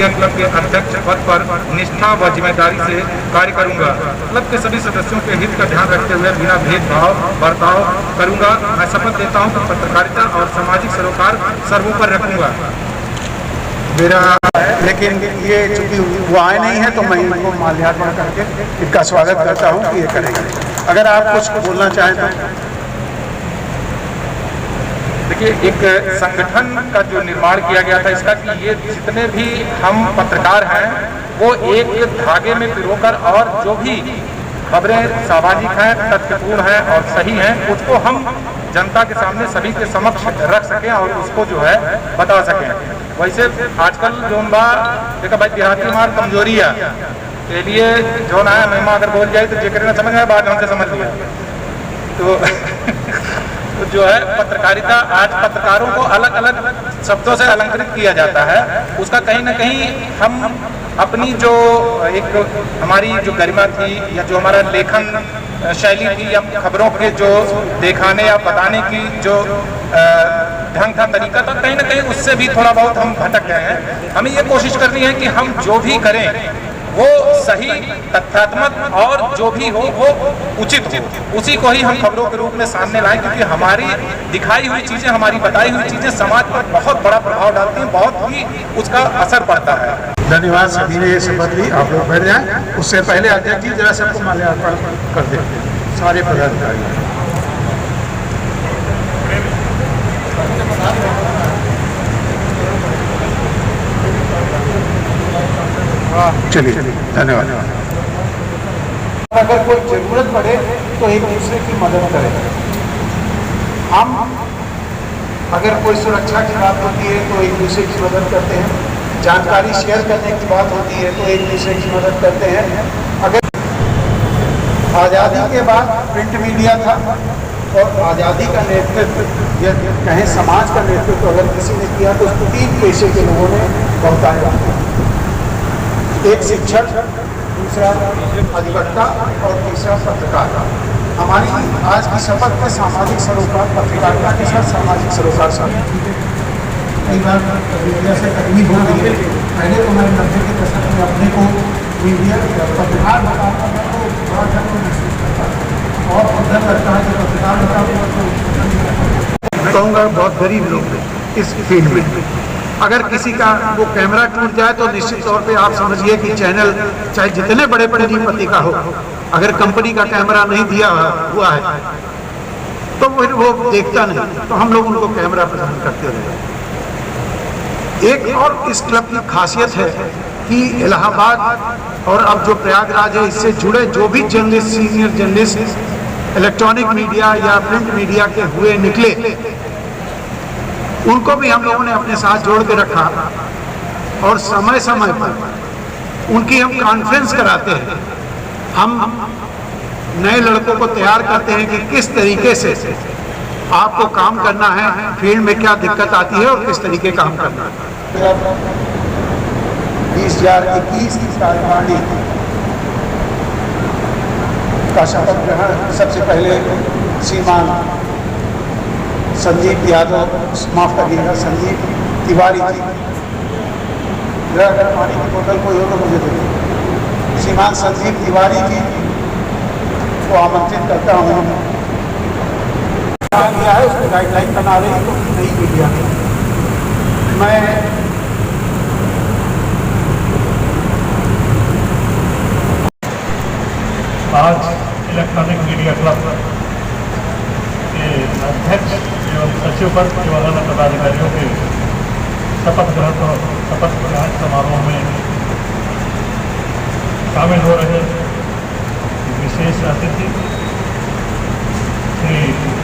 Media club के अध्यक्ष पद पर निष्ठा व जिम्मेदारी से कार्य करूंगा। क्लब के सभी सदस्यों के हित का ध्यान रखते हुए बिना भेदभाव बर्ताव करूंगा। मैं शपथ लेता हूं कि पत्रकारिता और सामाजिक सरोकार सर्वोपरि रखूंगा। मेरा लेकिन ये चूंकि वो आए नहीं है तो मैं इनको माल्यार्पण करके इनका स्वागत करता हूँ कि ये करेंगे। अगर आप कुछ बोलना चाहें तो। देखिए, एक संगठन का जो निर्माण किया गया था इसका कि ये जितने भी हम पत्रकार हैं वो एक धागे में पिरोकर और जो भी खबरें सामाजिक हैं, तथ्यपूर्ण हैं और सही हैं उसको हम जनता के सामने सभी के समक्ष रख सकें और उसको जो है बता सकें। वैसे आजकल जो देखा भाई देहाती मार कमजोरी है के लिए जो ना है महिमा अगर बोल जाए तो जेकर ना समझ आए बाद हमसे समझ लिया तो जो है पत्रकारिता आज पत्रकारों को अलग अलग शब्दों से अलंकृत किया जाता है। उसका कहीं ना कहीं हम अपनी जो एक हमारी जो गरिमा थी या जो हमारा लेखन शैली थी या खबरों के जो दिखाने या बताने की जो ढंग था तरीका था कहीं ना कहीं उससे भी थोड़ा बहुत हम भटक गए हैं। हमें ये कोशिश करनी है कि हम जो भी करें वो सही तथ्यात्मक और जो भी हो वो उचित हो, उसी को ही हम खबरों के रूप में सामने लाएं क्योंकि हमारी दिखाई हुई चीजें हमारी बताई हुई चीजें समाज पर बहुत बड़ा प्रभाव डालती हैं, बहुत ही उसका असर पड़ता है। धन्यवाद। सभी ने शपथ ली, आप लोग बैठ जाएं। उससे पहले अध्यक्ष जी जरा सबको माल्यार्पण कर देते सारे पदाधिकारी। चलिए, धन्यवाद। अगर कोई जरूरत पड़े तो एक दूसरे की मदद करें। हम अगर कोई सुरक्षा की बात होती है तो एक दूसरे की मदद करते हैं, जानकारी शेयर करने की बात होती है तो एक दूसरे की मदद करते हैं। अगर आज़ादी के बाद प्रिंट मीडिया था और आज़ादी का नेतृत्व या कहें समाज का नेतृत्व अगर किसी ने किया तो उसको 3 पेशे के लोगों ने बहुतायत किया। एक शिक्षक, दूसरा अधिवक्ता और तीसरा पत्रकार। हमारी आज की शपथ में सामाजिक सरोकार पत्रकारिता के साथ सामाजिक सरोकार शामिल। कई बार मीडिया से तकलीफ हो रही है। पहले तो मैं 90 के दशक में अपने को मीडिया पत्रकार बताता था तो बड़ा गर्व महसूस करता था और डर लगता है कि पत्रकार बताऊँ तो कहूँगा बहुत गरीब लोग इस फील्ड में। अगर किसी का वो कैमरा टूट जाए तो निश्चित तौर पे आप समझिए कि चैनल चाहे जितने बड़े पूंजीपति का हो, अगर कंपनी का कैमरा नहीं दिया हुआ है तो फिर वो देखता नहीं, तो हम लोग उनको कैमरा प्रदान करते रहे। एक और इस क्लब की खासियत है कि इलाहाबाद और अब जो प्रयागराज है इससे जुड़े जो भी journalist, senior journalist electronic media या प्रिंट मीडिया के हुए निकले उनको भी हम लोगों ने अपने साथ जोड़ के रखा और समय समय पर उनकी हम कॉन्फ्रेंस कराते हैं। हम नए लड़कों को तैयार करते हैं कि किस तरीके से आपको काम करना है, फील्ड में क्या दिक्कत आती है और किस तरीके काम करना है। 2021 की कार्यकारिणी का शपथ ग्रहण सबसे पहले श्रीमान संजीव यादव, माफ करिएगा संजीव तिवारी जी, अगर पानी की बोतल कोई हो तो मुझे दे। श्रीमान संजीव तिवारी जी को आमंत्रित करता हूँ। किया है उसको गाइडलाइन बना रही है तो नई मीडिया मैं आज इलेक्ट्रॉनिक मीडिया क्लब के अध्यक्ष एवं सचिव पद एवं अन्य पदाधिकारियों के शपथ ग्रहण समारोह में शामिल हो रहे विशेष अतिथि श्री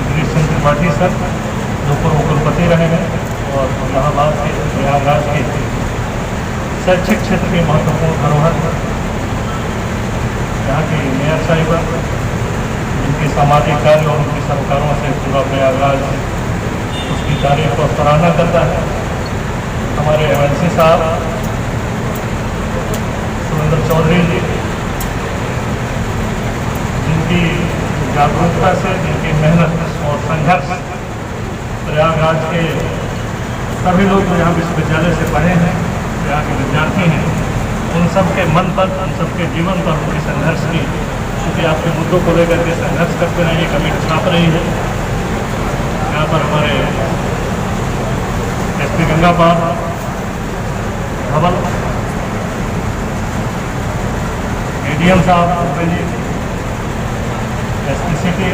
गिरीश त्रिपाठी सर, जो पूर्व कुलपति रहे हैं और इलाहाबाद के प्रयागराज के शैक्षिक क्षेत्र के महत्वपूर्ण धरोहर यहाँ के मेयर साहिबा, जिनके सामाजिक कार्य और उनके सरोकारों से पूरा प्रयागराज उसकी तारीफ और सराहना करता है। हमारे एमएलसी साहब सुरेंद्र चौधरी जी, जिनकी जागरूकता से, जिनकी मेहनत और संघर्ष प्रयागराज के सभी लोग जो यहाँ विश्वविद्यालय से पढ़े हैं यहाँ के विद्यार्थी हैं, उन सब के मन पर, उन सब के जीवन पर उनके संघर्ष की, क्योंकि आपके मुद्दों को लेकर के संघर्ष करते रहिए, कमेटी छाप रही है। यहाँ पर हमारे एसपी गंगापार धवल, एडीएम साहब जी, एसपी सिटी,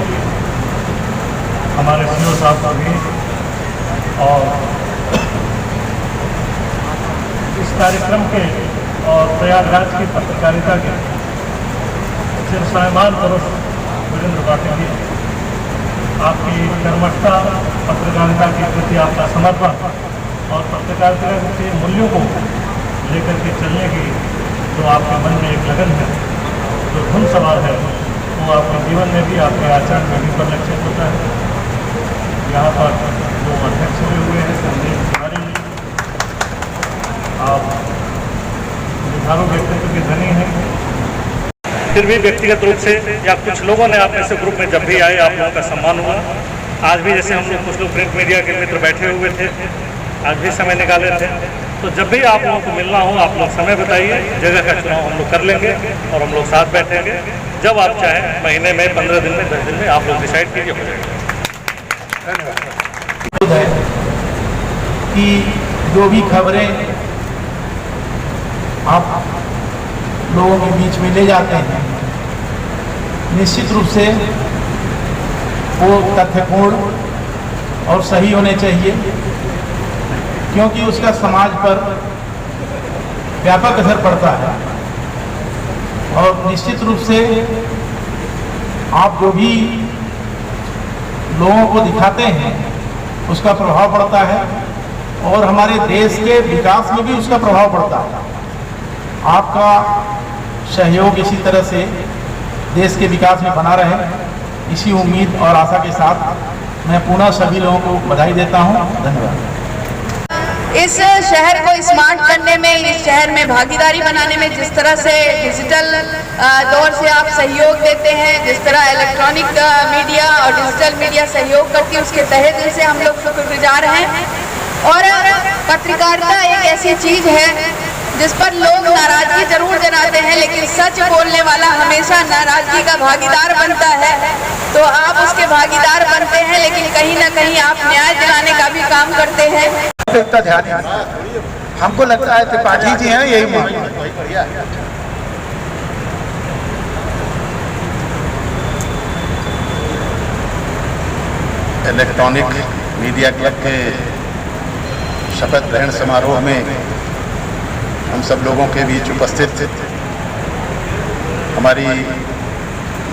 हमारे सीओ साहब का भी, और इस कार्यक्रम के और प्रयागराज की पत्रकारिता के शिवसायमान पुरुष वीरेंद्र पाटिल जी, आपकी कर्मठता, पत्रकारिता के प्रति आपका समर्पण और पत्रकारिता के मूल्यों को लेकर के चलने की जो आपके मन में एक लगन है, जो धुन सवार है, वो आपके जीवन में भी, आपके आचरण में भी परिलक्षित होता है। यहाँ पर जो अध्यक्ष हुए हैं संदीप तिवारी जी, आप विचारों व्यक्तित्व के धनी हैं, फिर भी व्यक्तिगत रूप से या कुछ लोगों ने आप में से ग्रुप में जब भी आए आप लोगों का सम्मान हुआ। आज भी जैसे हम लोग कुछ लोग प्रिंट मीडिया के मित्र बैठे हुए थे, आज भी समय निकाले थे, तो जब भी आप लोगों को मिलना हो आप लोग समय बताइए, जगह का चुनाव हम लोग कर लेंगे और हम लोग साथ बैठेंगे। जब आप चाहें, महीने में, 15 दिन में, 10 दिन में आप लोग डिसाइड कीजिए, हो जाएगा। है कि जो भी खबरें आप लोगों के बीच में ले जाते हैं, निश्चित रूप से वो तथ्यपूर्ण और सही होने चाहिए, क्योंकि उसका समाज पर व्यापक असर पड़ता है। और निश्चित रूप से आप जो भी लोगों को दिखाते हैं उसका प्रभाव पड़ता है, और हमारे देश के विकास में भी उसका प्रभाव पड़ता है। आपका सहयोग इसी तरह से देश के विकास में बना रहे, इसी उम्मीद और आशा के साथ मैं पुनः सभी लोगों को बधाई देता हूं। धन्यवाद। इस शहर को स्मार्ट करने में, इस शहर में भागीदारी बनाने में जिस तरह से डिजिटल दौर से आप सहयोग देते हैं, जिस तरह इलेक्ट्रॉनिक मीडिया और डिजिटल मीडिया सहयोग करती है, उसके तहे दिल से हम लोग शुक्रगुजार हैं। और पत्रकारिता एक ऐसी चीज है जिस पर लोग नाराजगी जरूर जताते हैं, लेकिन सच बोलने वाला हमेशा नाराजगी का भागीदार बनता है। तो आप उसके भागीदार बनते हैं, लेकिन कहीं ना कहीं आप न्याय दिलाने का भी काम करते हैं। ध्यान हमको लगता है त्रिपाठी जी हैं, यही मान इलेक्ट्रॉनिक मीडिया क्लब के शपथ ग्रहण समारोह में हम सब लोगों के बीच उपस्थित हमारी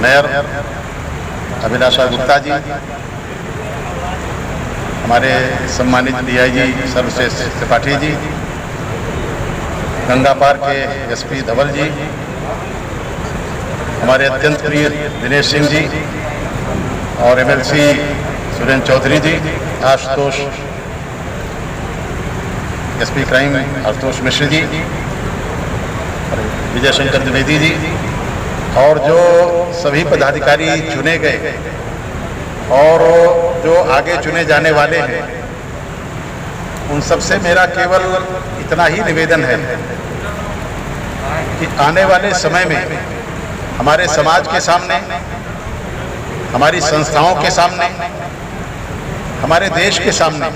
मेयर अभिलाषा गुप्ता जी, हमारे सम्मानित डीआईजी सर्वश्रेष्ठ त्रिपाठी जी, गंगापार के एसपी धवल जी, हमारे अत्यंत प्रिय दिनेश सिंह जी और एमएलसी सुरेंद्र चौधरी जी, आशुतोष एसपी क्राइम आशुतोष मिश्र जी, विजय शंकर द्विवेदी जी, और जो सभी पदाधिकारी चुने गए और जो आगे चुने जाने वाले हैं, उन सबसे मेरा केवल इतना ही निवेदन है कि आने वाले समय में हमारे समाज के सामने, हमारी संस्थाओं के सामने, हमारे देश के सामने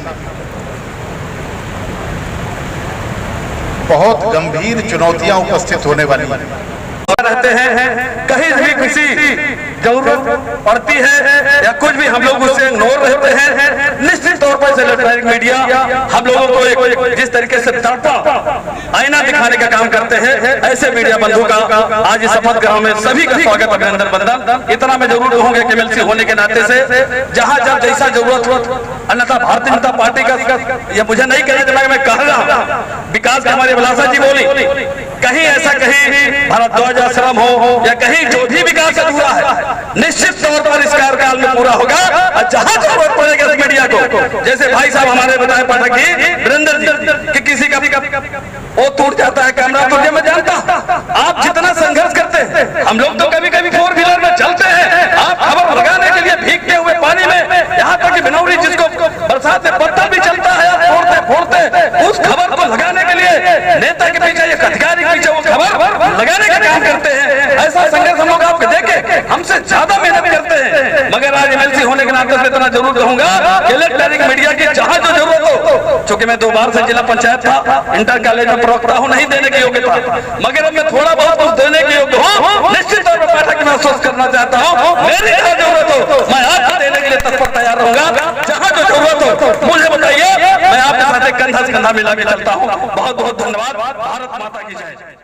बहुत गंभीर चुनौतियां उपस्थित होने वाली हैं। रहते हैं, कहीं भी किसी जरूरत पड़ती है या कुछ भी हम लोग उससे इग्नोर रहते हैं। निश्चित तौर पर इलेक्ट्रॉनिक मीडिया हम लोगों को एक जिस तरीके से तड़पा आईना दिखाने का काम करते हैं, ऐसे मीडिया बंधु का आज इस शपथ ग्रहण में सभी का स्वागत, अभिनंदन, वंदन। इतना मैं जरूर कहूंगा कि एमएलसी होने के नाते से जहां जब जैसा जरूरत हो, अन्यथा भारतीय जनता पार्टी का यह मुझे नहीं कहने दिमाग में कह रहा, विकास का हमारी अभिलाषा जी बोली, कहीं ऐसा कहीं भारत ध्वज आश्रम हो या कहीं जो भी विकास अधूरा है, निश्चित तौर पर इस कार्यकाल में पूरा होगा। और जहां जरूरत पड़ेगा इस मीडिया को, जैसे भाई साहब हमारे बताए पाठक जी, वीरेंद्र जी, कि किसी का वो टूट जाता है कैमरा, तो ये मैं जानता, आप जितना संघर्ष करते हैं, हम लोग तो कभी कभी 4 व्हीलर में चलते हैं, आप खबर लगाने के लिए भीगते हुए पानी में, यहाँ तक कि बिनौरी जिसको बरसात में पत्ता भी चलता है, फोड़ते फोड़ते उस खबर को लगाने के लिए नेता के पीछे, एक अधिकारी के पीछे वो खबर लगाने का काम करते हैं। ऐसा संघर्ष हम लोग आपको देखे हमसे ज्यादा मेहनत करते हैं। मगर आज एमएलसी होने के नाते इतना जरूर कहूंगा कि इलेक्ट्रॉनिक मीडिया की जहां जो जरूरत हो, चूंकि मैं 2 बार से जिला पंचायत था, इंटर कॉलेज में प्रवक्ता हूं, नहीं देने की योग्यता, मगर अब मैं थोड़ा बहुत कुछ देने के योग्य हूं। निश्चित तौर पर पाठक महसूस करना चाहता हूं, मेरी जहां जरूरत हो मैं आपको देने के लिए तत्पर तैयार रहूंगा। जहां जो जरूरत हो मुझे बताइए, मैं आपके साथ कंधा से कंधा मिला के चलता हूं। बहुत बहुत धन्यवाद। भारत माता की जय।